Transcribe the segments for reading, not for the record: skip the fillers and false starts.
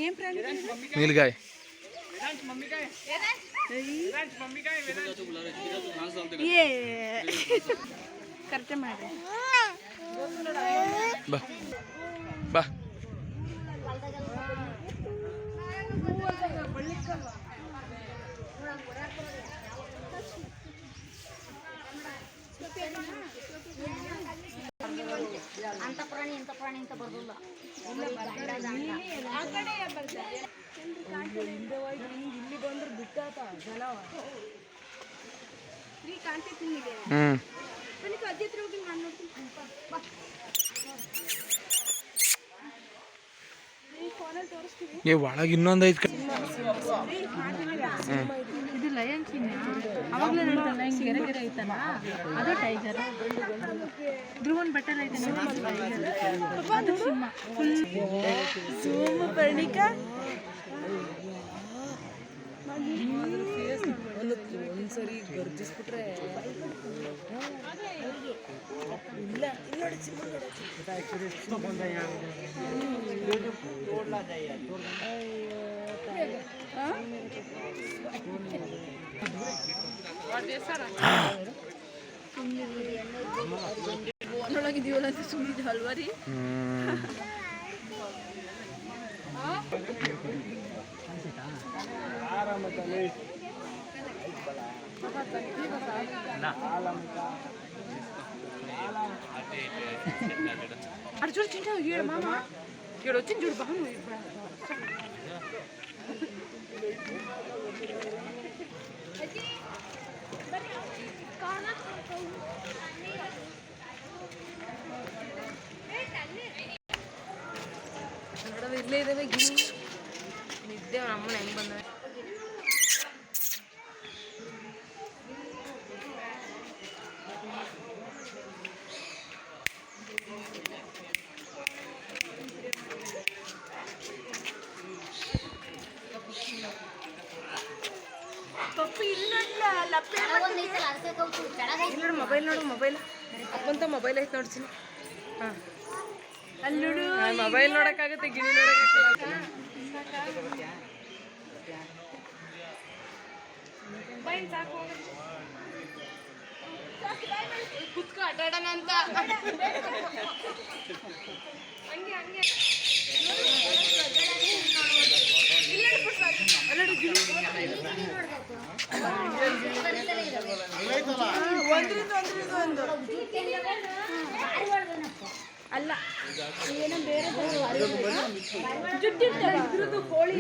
ఏం ప్రాణి? నీలగాయ. ಕರೆಕ್ಟ್ ಮಾಡಿ ಬಾ ಬಾ. ಅಂತ ಪ್ರಾಣಿ ಇಂಥ ಪ್ರಾಣಿ ಅಂತ ಬರೋದಿಲ್ಲ. ಇಲ್ಲಿ ಬಂದ್ರೆ ಬಿಟ್ಟಾತ ಜನ ಒಳಗೆ ಇನ್ನೊಂದು ಐದು. ಇದು ಲಯನ್ ಸಿಂಹ. ಅವಾಗಲೇ ನೋಡ್ತಲ್ಲ ಹಿಂಗೆ ಗೆರೆ ಗೆರೆ ಐತಲ್ಲ, ಅದು ಟೈಗರ್. ಧ್ರುವನ್ ಬಟ್ಟಲ್ ಐತೆ ಅದು ಸಿಂಹ. ಫುಲ್ ಸೋಮ ಪರ್ಣಿಕ ಒಂದ್ಸರಿ ಗರ್ಜಿಸ್ಬಿಟ್ರೆ ಇಲ್ಲ. ಒಳಗಿದೀವಲ್ಲ ಅಂತ ಸುಮ್ಮನೆ ಹಲ್ವಾರಿ. అర్జున్ చింటా ఈడ మామ ఈడ వచ్చింది చూడు బాను. ಇಲ್ಲೇ ಇದಾವೆ ನಿದ್ದೆ ಅಮ್ಮನ ಹೆಂಗ್ ಬಂದ. ಮೊಬೈಲ್ ನೋಡು, ಮೊಬೈಲ್ ಅಪ್ಪಂತ ಮೊಬೈಲ್ ಐತೆ ನೋಡ್ತೀನಿ. ಹಾಂ ಅಲ್ಲಿ ನೋಡು, ಮೊಬೈಲ್ ನೋಡೋಕ್ಕಾಗುತ್ತೆ, ಗಿಣಿ ನೋಡೋಕ್ಕಾಗಲ್ಲ. ಕುತ್ಕೊ ಆಟಾಡೋಣ ಅಂತ ಹಂಗೆ ಹಂಗೆ. ಅಲ್ಲ ಏನೋ ಬೇರೆ ಕೋಳಿ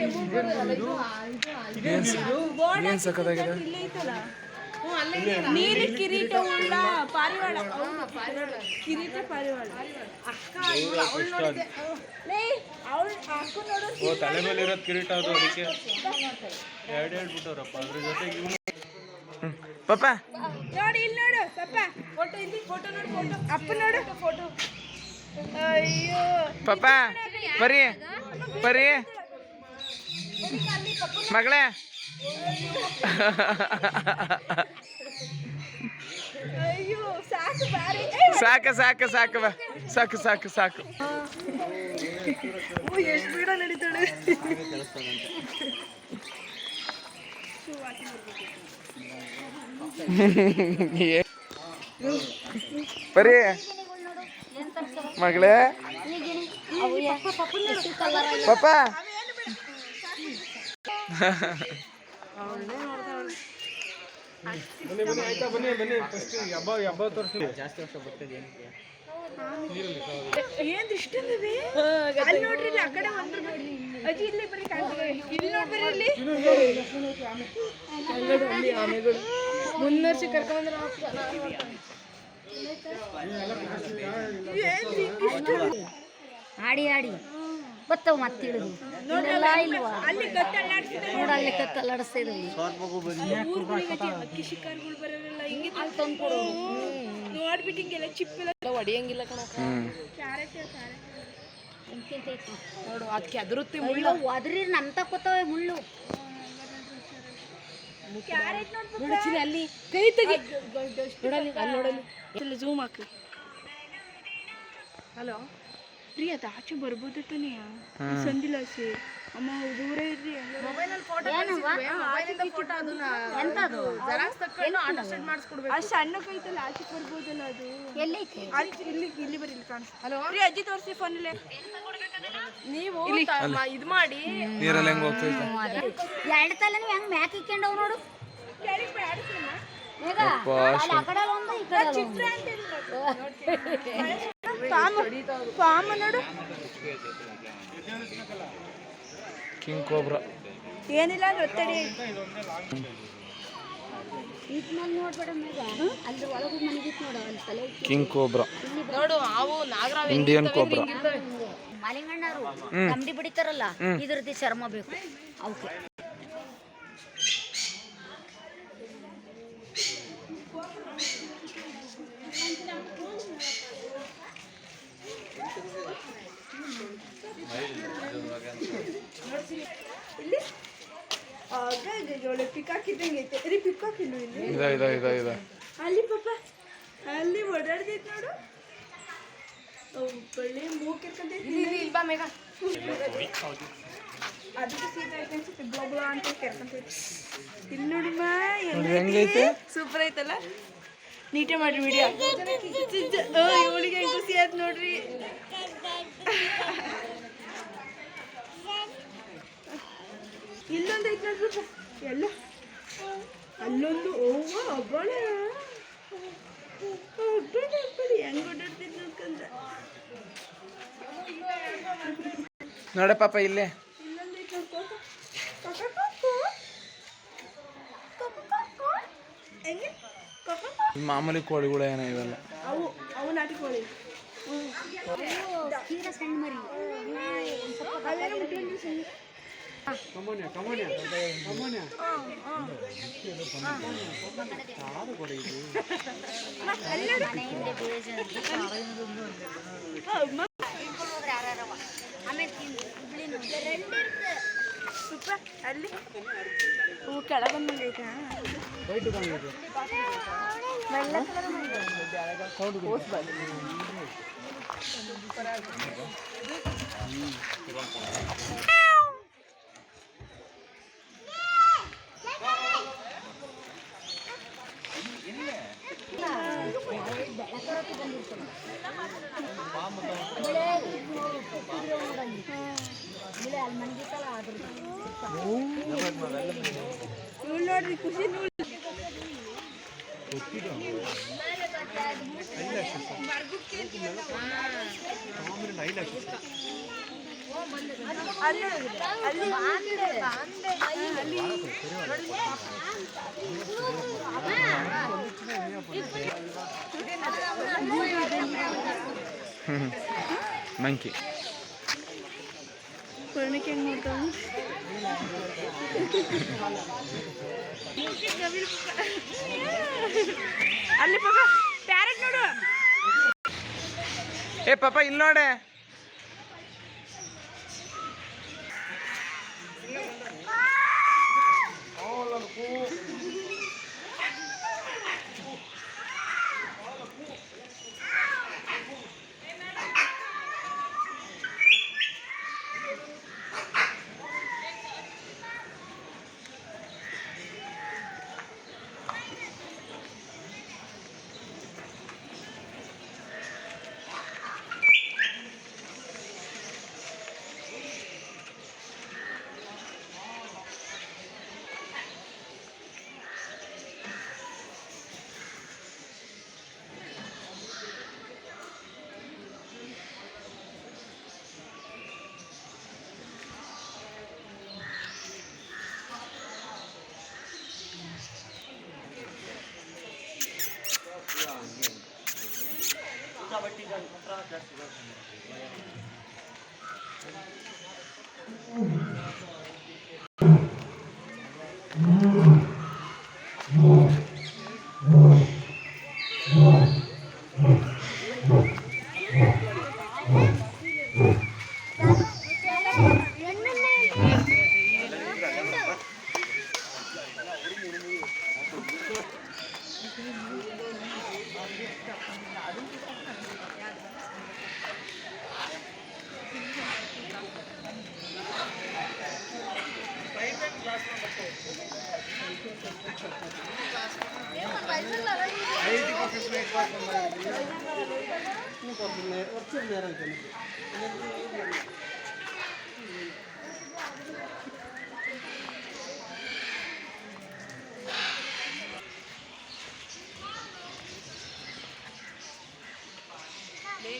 ನೀಲಿ ಕಿರೀಟ ಉಳ್ಳ ಪಾರಿವಾಳ. ಕಿರೀಟ ಪಾರಿವಾಳ ಅಕ್ಕ ಅಕ್ಕ ನೋಡೋ ತಲೆ ಮೇಲೆ ಇರೋದು ಕಿರೀಟ. ಅದು ಅದಕ್ಕೆ ಎರಡು ಹೇಳ್ಬಿಟ್ಟವ್ರಪ್ಪ ಅದ್ರ ಜೊತೆಗೆ. ಪಾಪ ನೋಡಿ ಇಲ್ಲಿ ನೋಡು ಪಾಪ. ಫೋಟೋ ಇಲ್ಲಿ, ಫೋಟೋ ನೋಡು, ಫೋಟೋ ಅಪ್ಪ ನೋಡು ಫೋಟೋ. ಅಯ್ಯೋ ಪಾಪ ಬರೀ ಬರೀ ಮಗಳೇ. ಅಯ್ಯೋ ಸಾಕು ಬಾರಿ. ಸಾಕು ಸಾಕು ಸಾಕು ಬಾ, ಸಾಕು ಸಾಕು ಸಾಕು. ಎಷ್ಟು ಬೇಡ ನಡೀತಾಳೆ. ಬರೀ ಮಗಳೇ ಪಾಪ. ಬನ್ನಿ ಬನ್ನಿ ಆಯ್ತಾ, ಬನ್ನಿ ಬನ್ನಿ. ಫಸ್ಟ್ ಹಬ್ಬ ತೋರಿಸಿ. ಜಾಸ್ತಿ ವರ್ಷ ಬರ್ತದೆ ಏನಕ್ಕೆ? ಏನ್ ಇಷ್ಟಂದ್ರೆ ಅಲ್ಲಿ ನೋಡ್ರಿ, ಆ ಕಡೆ ಒಂದು ಅಜ್ಜಿ ಇಲ್ಲಿ ಬರೀ ಕಾಣ್ತದೆ. ಇಲ್ಲಿ ನೋಡ್ಬರಿ, ಇಲ್ಲಿ ಆನೆಗಳು ಮುನ್ನರ್ಸಿ ಕರ್ಕೊಂಡ್ರೆ ಆಡಿ ಆಡಿ ಬತ್ತವ ಮತ್ತಿಡುದು ಇಲ್ವಾ ಅಲ್ಲಿ ನೋಡಲ್ಲಿ ಕತ್ತಲ್ಲಾಡಿಸ್ತಾ ಇದ್ವಿ. ಅಕ್ಕಿ ಶಿಕಾರಿಗಳು ಬರೋಲ್ಲ ಹಿಂಗೆ ತಂದ್ಕೊಡು ನೋಡ್ಬಿಟ್ಟು ಹಿಂಗೆಲ್ಲ ಚಿಪ್ಪೆಲ್ಲ ಹೊಡಿಯಂಗಿಲ್ಲ ಕಣ. ಕ್ಯಾರೆಟ್ ನೋಡು ಅದಕ್ಕೆ ಅದರುತ್ತೆ ಮುಳ್ಳು. ಅದ್ರಿ ನಮ್ ತಕ್ಕೋತವೆ ಮುಳ್ಳು. ಕ್ಯಾರೆಟ್ ನೋಡ್ಬಿಟ್ಟು ಅಲ್ಲಿ ಕೈ ತೆಗಿ ನೋಡಲ್ಲಿ, ಅಲ್ಲಿ ನೋಡಲ್ಲಿ ಝೂಮ್ ಹಾಕಿ. ಹಲೋ ಪ್ರಿಯ ಅದು ಆಚೆ ಬರ್ಬೋದು ತಾನೇ ಸಂದಿಲ್ಲ ಸಿ ಅಮ್ಮ ದೂರ ಇರ್ರಿ ಆ ಸಣ್ಣಕ್ಕೆ ಐತಲ್ಲ ಆಚೆ ಬರ್ಬೋದಲ್ಲ ಅದು ಇಲ್ಲಿ ಬರೀ ಇಲ್ಲಿ ಕಾಣಿಸ್ ಹಲೋ ರೀ ಅಜ್ಜಿ ತೋರಿಸಿ ಫೋನಲ್ಲೇ ನೀವು ಇದು ಮಾಡಿ ನೀರಲ್ಲಿ ಹೆಂಗ್ ಹೋಗ್ತೈತೆ ಎರಡು ತಲೆ ನೀವು ಹೆಂಗ್ ಮ್ಯಾಕ್ ಇಕ್ಕೊಂಡವ್ ನೋಡು ಈಗ ಆ ಕಡೆ ಒಂದು ಈ ಕಡೆ ಪಾಮ ನೋಡು ಕಿಂಗ್ ಕೋಬ್ರಾ ಏನಿಲ್ಲ ಅಂದ್ರೆ ಒತ್ತಡಿ ಇದ್ನಲ್ಲಿ ನೋಡ್ಬೇಡ ಮೇಗ ಅಲ್ಲಿ ಒಳಗೆ ಮನೆಗಿತ್ತು ನೋಡು ಅಲ್ಲಿ ತಲೆ ಕಿಂಗ್ ಕೋಬ್ರಾ ನೋಡು ಅವು ನಾಗರಾವ್ ಇಂಡಿಯನ್ ಕೋಬ್ರಾ ಮಾಲಿಂಗಣ್ಣರು ಕಂಬಡಿ ಬಿಡಿತಾರಲ್ಲ ಇದ್ರದ್ದು ಚರ್ಮ ಬೇಕು ಅವಕ್ಕೆ ಪಿಕಾಕಿದ್ದಂಗೆ ಐತೆ ರೀ ಪಿಕಾಕಿಲ್ಲ ಇಲ್ಲಿ ಇದ ಅಲ್ಲಿ ಪಾಪ ಅಲ್ಲಿ ಓಡಾಡ್ತೈತೆ ನೋಡು ಬಳ್ಳಿ ಮೂಗಿರ್ಕೊಂತೈತಿ ಬಾ ಮೇಘ ಅದಕ್ಕೆ ಸೀದಾ ಐತೆ ಅನ್ಸುತ್ತೆ ಬ್ಲಾ ಅಂತ ಕೆರ್ಕೊಂತೈತಿ ಇಲ್ಲಿ ನೋಡಿಮ್ಮ ಹೆಂಗೈತೆ ಸೂಪರ್ ಐತಲ್ಲ ನೀಟೇ ಮಾಡ್ರಿ ವಿಡಿಯೋ ಇವಳಿಗೆ ಹೆಂಗ್ ಖುಷಿ ಆಯ್ತು ನೋಡ್ರಿ ಇಲ್ಲೊಂದು ಐತೆ ನೋಡ್ರಿ ಎಲ್ಲ ಅಲ್ಲೊಂದು ಓವ ಹಬ್ಬಳ ಹೆಂಗ್ ಓಡಾಡ್ತಿದ್ ನೋಡ್ಕಂದ ನೋಡ ಪಾಪ ಇಲ್ಲೇ ಇಲ್ಲೊಂದು ಐತೆ ನೋಡ್ಕೋ ಹೆಂಗೆ ಮಾಮೂಲಿ ಕೋಳಿಗಳು ಏನೋ ಇವೆಲ್ಲ ಅವು ಅವು ನಾಟಿ ಕೋಳಿ ತೀರಾ ಸಣ್ಣ ಮರಿ ಅವೇನೋ ಮುಟ್ಕೊಂಡು ಸಣ್ಣ ಮನೆಯಿಂದ ಅಲ್ಲಿ ಹೂ ಕೆಳಗೆ ಬಂದಂಗೈತೆ ನೋಡ್ರಿ ಖುಷಿ ಮಂಕಿ ಪೂರ್ಣಕ್ಕೆ ಹೆಂಗ್ ನೋಡ್ತಾವ ಅಲ್ಲಿ ಪಾಪ ಪ್ಯಾರೆಟ್ ನೋಡು ಏ ಪಾಪ ಇಲ್ಲಿ ನೋಡೆ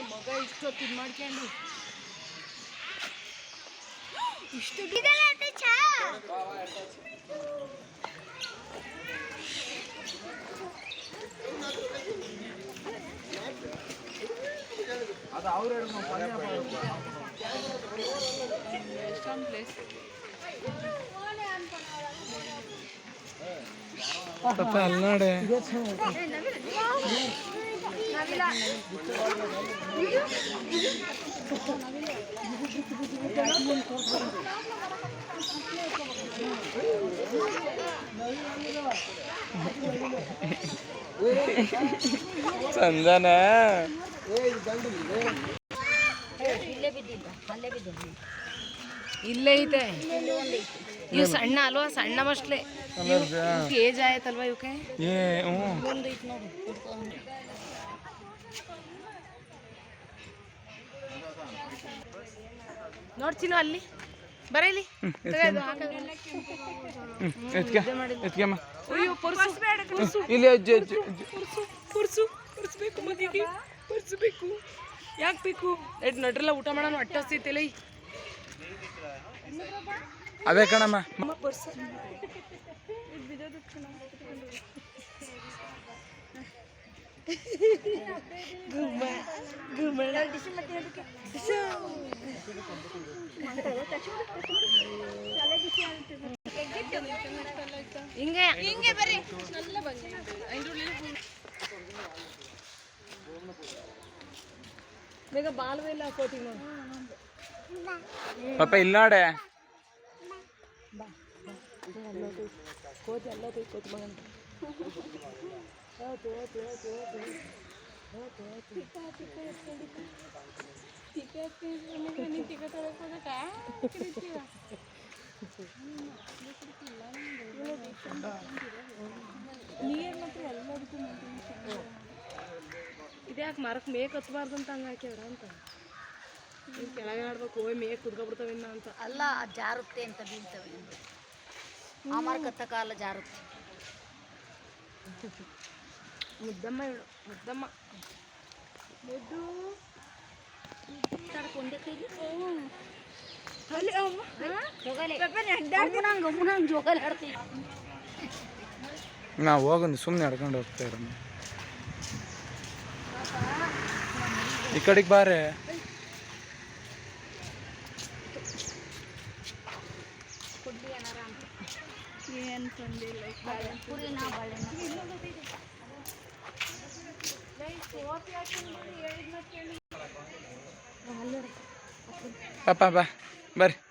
ಮಗ ಇಷ್ಟೊತ್ತು ಇದು ಮಾಡ್ಕೊಂಡು ಇಷ್ಟು ಎಷ್ಟೊಂದು ಪ್ಲೇಸ್ ಪಾಪ ಅಲ್ಲಿ ನೋಡೆ ಸಂಜನ ಇಲ್ಲೇ ಐತೆ ಇವು ಸಣ್ಣ ಅಲ್ವಾ ಸಣ್ಣ ಮಸ್ಲೆ ಏಜ್ ಆಯ್ತಲ್ವಾ ಇವಕ್ಕೆ ಏ ಹ್ಞೂ ನೋಡ್ತೀನೋ ಅಲ್ಲಿ ಬರ ಇಲ್ಲಿ ಎತ್ಕಮ್ಮ ಅಯ್ಯೋ ಪರ್ಸು ಇಲ್ಲಿ ಅಜ್ಜಿ ಅಜ್ಜಿ ಪರ್ಸು ಬೇಕು ಮದಿಗೆ ಪರ್ಸು ಬೇಕು ಯಾಕೆ ಬೇಕು ನಡ್ರಲ್ಲ ಊಟ ಮಾಡೋಣ ಹೊಟ್ಟೆ ಹಸ್ತೈತಿಲ್ಲ ಅವೇ ಕಣಮ್ಮ ಪರ್ಸು ಹಿಂಗೆ ಹಿಂಗೆ ಬರ್ರಿ ಬೇಗ ಬಾಲ್ವೇ ಇಲ್ಲ ಹಾಕೋತೀವಿ ನೋಡಿ ಪಾಪ ಇಲ್ಲಿ ನೋಡೆ ಕೋತಿ ಎಲ್ಲ ಕೋತಿ ಮಗನ ಇದ್ಯಾಕೆ ಮರಕ್ಕೆ ಮೇಕ್ ಹತ್ಬಾರ್ದು ಅಂತ ಹಂಗೆ ಹಾಕ್ಯವ್ರ ಅಂತ ಕೆಳಗೆ ಆಡ್ಬೇಕು ಹೋಗಿ ಮೇಕ್ ಕುದ್ಕೊಬಿಡ್ತಾವೆ ಇನ್ನ ಅಂತ ಅಲ್ಲ ಜಾರುತ್ತೆ ಅಂತ ಬೀಳ್ತವೆ ಆ ಮರ ಕತ್ತಕಾಲ ಜಾರುತ್ತೆ ಮುದ್ದಮ್ಮ ಇವಳು ಮುದ್ದಮ್ಮ ಮುದ್ದು ಜೋಕಾಲಿ ಆಡ್ತೀವಿ ನಾವು ಹೋಗಂದು ಸುಮ್ಮನೆ ನಡ್ಕೊಂಡು ಹೋಗ್ತಾ ಇರೋಣ ಈ ಕಡೆಗೆ ಬಾರೆ ಏನು ತಂದಿಲ್ಲ ಪುರಿನ ಬಾಳೆನ ಪಾಪ ಬಾ ಬರ್ರಿ